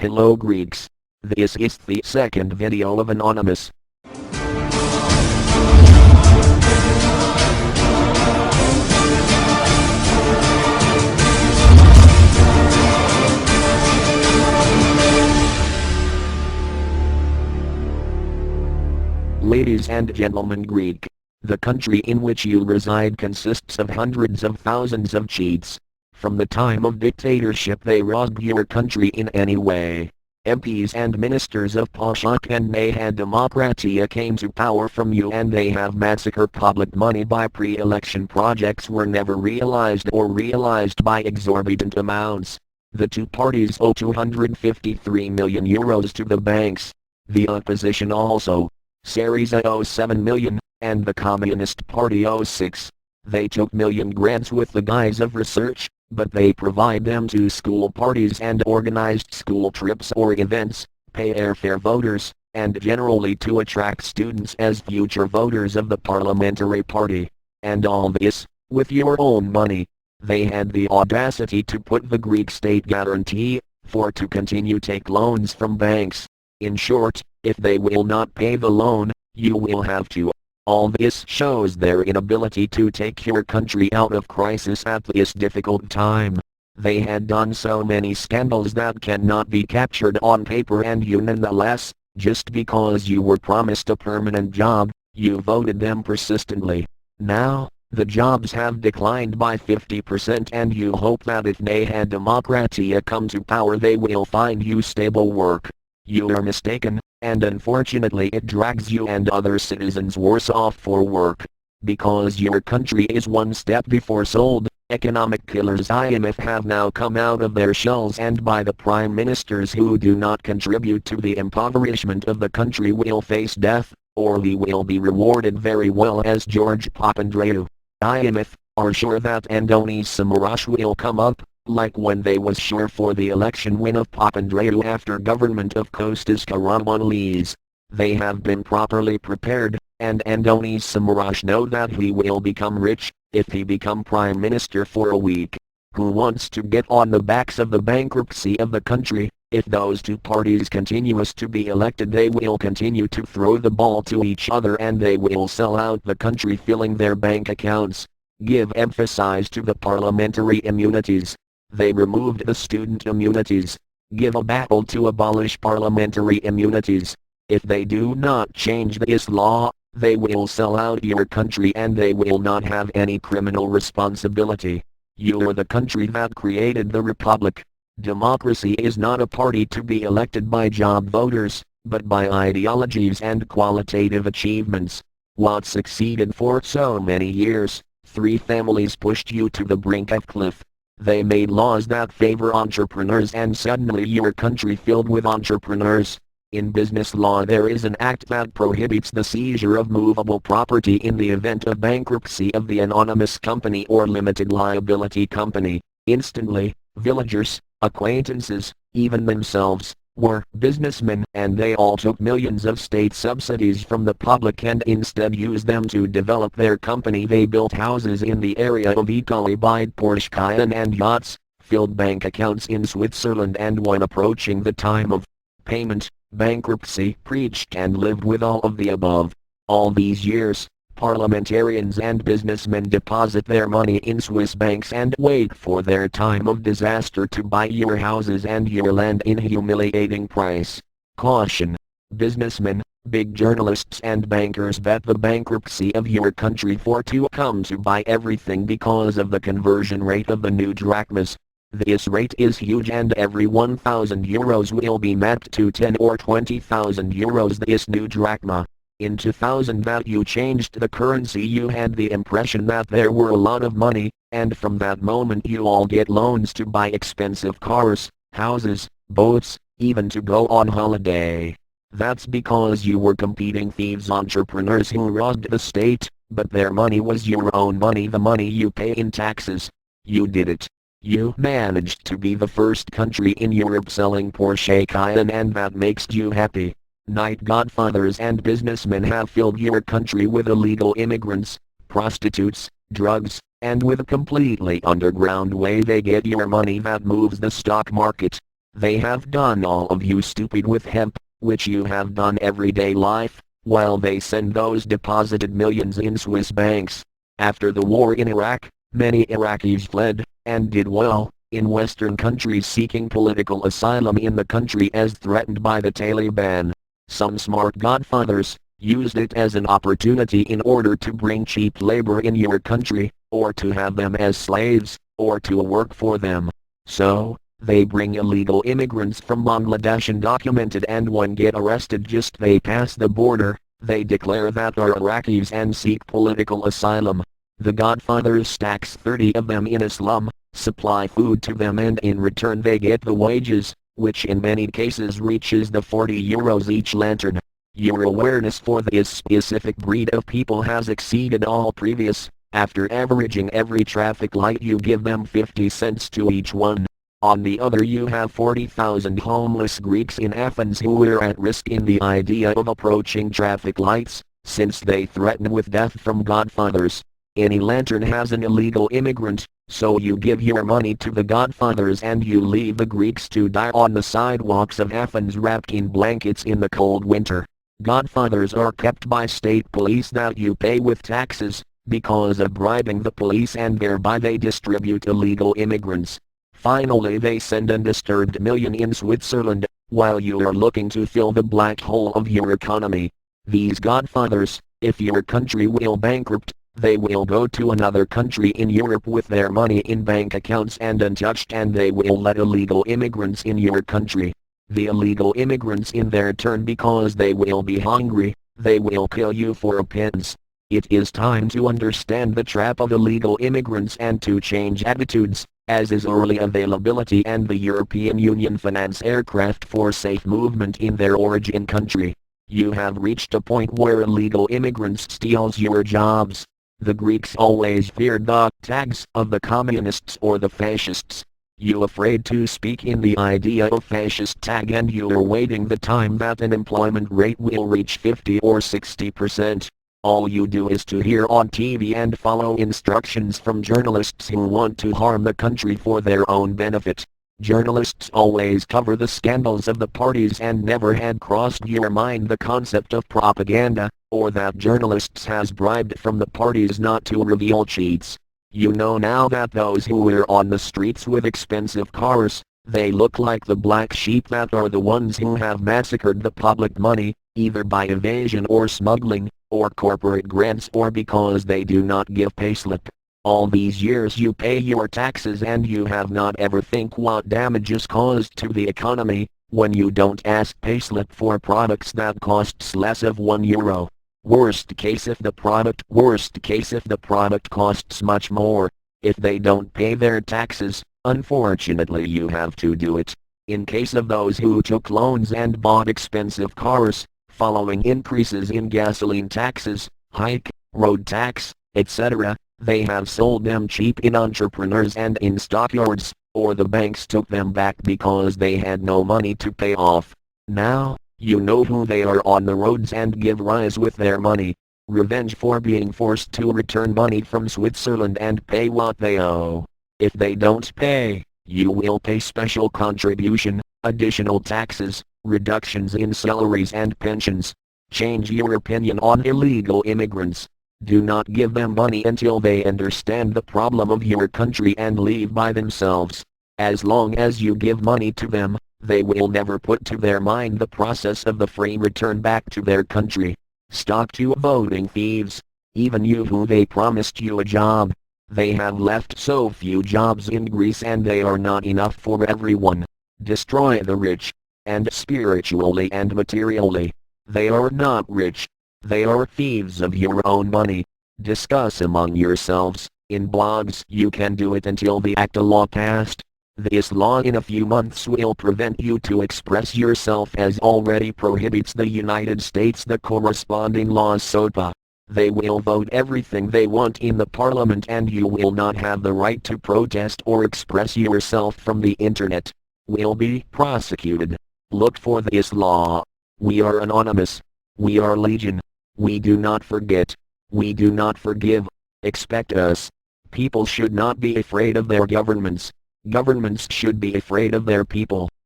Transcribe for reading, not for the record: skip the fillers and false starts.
Hello Greeks. This is the second video of Anonymous. Ladies and gentlemen Greek. The country in which you reside consists of hundreds of thousands of cheats. From the time of dictatorship they robbed your country in any way. MPs and ministers of Pashak and Nahad Demokratia came to power from you and they have massacred public money by pre-election projects were never realized or realized by exorbitant amounts. The two parties owe 253 million euros to the banks. The opposition also. Syriza owes 7 million, and the Communist Party owes 6. They took million grants with the guise of research, but they provide them to school parties and organized school trips or events, pay airfare voters, and generally to attract students as future voters of the parliamentary party. And all this, with your own money. They had the audacity to put the Greek state guarantee, for to continue take loans from banks. In short, if they will not pay the loan, you will have to. All this shows their inability to take your country out of crisis at this difficult time. They had done so many scandals that cannot be captured on paper and you nonetheless, just because you were promised a permanent job, you voted them persistently. Now, the jobs have declined by 50% and you hope that if Nahad Demokratia come to power they will find you stable work. You are mistaken, and unfortunately it drags you and other citizens worse off for work. Because your country is one step before sold, economic killers IMF have now come out of their shells and by the prime ministers who do not contribute to the impoverishment of the country will face death, or he will be rewarded very well as George Papandreou. IMF are sure that Andonis Samaras will come up, like when they was sure for the election win of Papandreou after government of Kostas Karamanlis. They have been properly prepared, and Andonis Samaras know that he will become rich, if he become prime minister for a week. Who wants to get on the backs of the bankruptcy of the country? If those two parties continues to be elected they will continue to throw the ball to each other and they will sell out the country filling their bank accounts. Give emphasis to the parliamentary immunities. They removed the student immunities. Give a battle to abolish parliamentary immunities. If they do not change this law, they will sell out your country and they will not have any criminal responsibility. You are the country that created the republic. Democracy is not a party to be elected by job voters, but by ideologies and qualitative achievements. What succeeded for so many years, 3 families pushed you to the brink of cliff. They made laws that favor entrepreneurs and suddenly your country filled with entrepreneurs. In business law there is an act that prohibits the seizure of movable property in the event of bankruptcy of the anonymous company or limited liability company. Instantly, villagers, acquaintances, even themselves, were businessmen and they all took millions of state subsidies from the public and instead used them to develop their company. They built houses in the area of Italy, bought Porsche Cayenne and yachts, filled bank accounts in Switzerland and when approaching the time of payment, bankruptcy, preached and lived with all of the above. All these years, parliamentarians and businessmen deposit their money in Swiss banks and wait for their time of disaster to buy your houses and your land in humiliating price. Caution. Businessmen, big journalists and bankers bet the bankruptcy of your country for to come to buy everything because of the conversion rate of the new drachmas. This rate is huge and every 1,000 euros will be mapped to 10 or 20,000 euros this new drachma. In 2000 that you changed the currency you had the impression that there were a lot of money, and from that moment you all get loans to buy expensive cars, houses, boats, even to go on holiday. That's because you were competing thieves entrepreneurs who robbed the state, but their money was your own money, the money you pay in taxes. You did it. You managed to be the first country in Europe selling Porsche Cayenne and that makes you happy. Night godfathers and businessmen have filled your country with illegal immigrants, prostitutes, drugs, and with a completely underground way they get your money that moves the stock market. They have done all of you stupid with hemp, which you have done everyday life, while they send those deposited millions in Swiss banks. After the war in Iraq, many Iraqis fled, and did well, in Western countries seeking political asylum in the country as threatened by the Taliban. Some smart godfathers used it as an opportunity in order to bring cheap labor in your country, or to have them as slaves, or to work for them. So, they bring illegal immigrants from Bangladesh undocumented, and when get arrested just they pass the border, they declare that are Iraqis and seek political asylum. The godfathers stacks 30 of them in a slum, supply food to them, and in return they get the wages, which in many cases reaches the 40 euros each lantern. Your awareness for this specific breed of people has exceeded all previous. After averaging every traffic light you give them 50 cents to each one. On the other you have 40,000 homeless Greeks in Athens who are at risk in the idea of approaching traffic lights, since they threaten with death from godfathers. Any lantern has an illegal immigrant, so you give your money to the godfathers and you leave the Greeks to die on the sidewalks of Athens wrapped in blankets in the cold winter. Godfathers are kept by state police that you pay with taxes, because of bribing the police, and thereby they distribute illegal immigrants. Finally they send undisturbed million in Switzerland, while you are looking to fill the black hole of your economy. These godfathers, if your country will bankrupt, they will go to another country in Europe with their money in bank accounts and untouched, and they will let illegal immigrants in your country. The illegal immigrants in their turn, because they will be hungry, they will kill you for a pittance. It is time to understand the trap of illegal immigrants and to change attitudes, as is early availability and the European Union finance aircraft for safe movement in their origin country. You have reached a point where illegal immigrants steals your jobs. The Greeks always feared the tags of the communists or the fascists. You afraid to speak in the idea of fascist tag, and you are waiting the time that unemployment rate will reach 50 or 60%. All you do is to hear on TV and follow instructions from journalists who want to harm the country for their own benefit. Journalists always cover the scandals of the parties, and never had crossed your mind the concept of propaganda, or that journalists has bribed from the parties not to reveal cheats. You know now that those who are on the streets with expensive cars, they look like the black sheep that are the ones who have massacred the public money, either by evasion or smuggling, or corporate grants, or because they do not give payslip. All these years you pay your taxes and you have not ever think what damage is caused to the economy, when you don't ask payslip for products that costs less of €1. Worst case if the product costs much more. If they don't pay their taxes, unfortunately you have to do it. In case of those who took loans and bought expensive cars, following increases in gasoline taxes, hike, road tax, etc., they have sold them cheap in entrepreneurs and in stockyards, or the banks took them back because they had no money to pay off. Now, you know who they are on the roads and give rise with their money. Revenge for being forced to return money from Switzerland and pay what they owe. If they don't pay, you will pay special contribution, additional taxes, reductions in salaries and pensions. Change your opinion on illegal immigrants. Do not give them money until they understand the problem of your country and leave by themselves. As long as you give money to them, they will never put to their mind the process of the free return back to their country. Stop to voting thieves. Even you who they promised you a job. They have left so few jobs in Greece and they are not enough for everyone. Destroy the rich. And spiritually and materially. They are not rich. They are thieves of your own money. Discuss among yourselves. In blogs you can do it until the ACTA law passed. This law in a few months will prevent you to express yourself, as already prohibits the United States the corresponding laws SOPA. They will vote everything they want in the parliament and you will not have the right to protest or express yourself from the internet. Will be prosecuted. Look for this law. We are anonymous. We are legion. We do not forget. We do not forgive. Expect us. People should not be afraid of their governments. Governments should be afraid of their people.